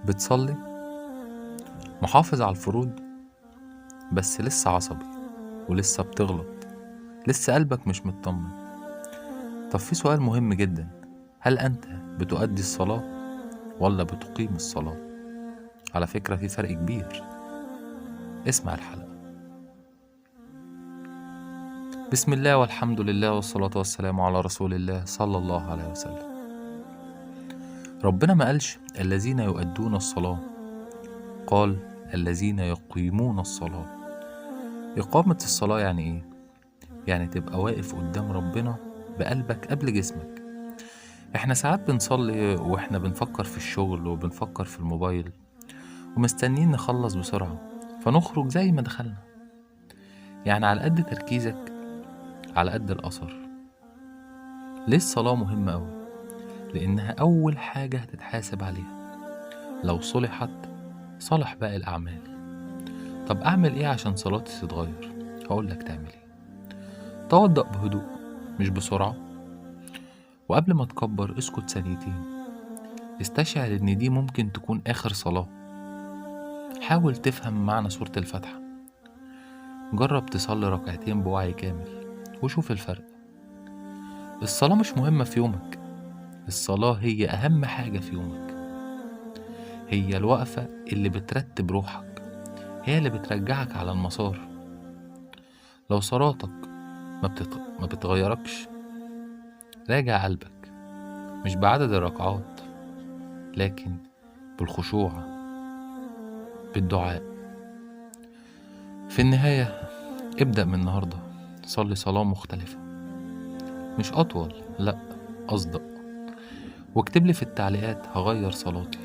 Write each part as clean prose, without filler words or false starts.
بتصلي، محافظ على الفروض، بس لسه عصبي ولسه بتغلط، لسه قلبك مش مطمن. طب في سؤال مهم جدا، هل أنت بتؤدي الصلاة ولا بتقيم الصلاة؟ على فكرة في فرق كبير. اسمع الحلقة. بسم الله والحمد لله والصلاة والسلام على رسول الله صلى الله عليه وسلم. ربنا ما قالش الذين يؤدون الصلاة، قال الذين يقيمون الصلاة. إقامة الصلاة يعني إيه؟ يعني تبقى واقف قدام ربنا بقلبك قبل جسمك. احنا ساعات بنصلي واحنا بنفكر في الشغل وبنفكر في الموبايل ومستنين نخلص بسرعة فنخرج زي ما دخلنا. يعني على قد تركيزك على قد الأثر. ليه الصلاة مهمة أوي؟ لأنها أول حاجة هتتحاسب عليها. لو صلحت صلح باقي الأعمال. طب أعمل إيه عشان صلاتي تتغير؟ هقولك تعمل إيه. توضأ بهدوء مش بسرعة، وقبل ما تكبر اسكت ثانيتين، استشعر إن دي ممكن تكون آخر صلاة. حاول تفهم معنى سورة الفاتحة، جرب تصلي ركعتين بوعي كامل وشوف الفرق. الصلاة مش مهمة في يومك، الصلاة هي أهم حاجة في يومك. هي الوقفة اللي بترتب روحك، هي اللي بترجعك على المسار. لو صلاتك ما بتغيركش، راجع قلبك، مش بعدد الركعات لكن بالخشوع، بالدعاء. في النهاية ابدأ من النهاردة صلي صلاة مختلفة، مش أطول، لأ، أصدق. واكتب لي في التعليقات هغير صلاتي،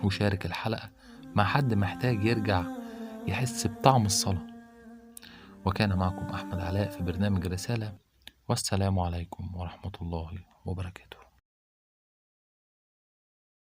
وشارك الحلقة مع حد محتاج يرجع يحس بطعم الصلاة. وكان معكم أحمد علاء في برنامج رسالة، والسلام عليكم ورحمة الله وبركاته.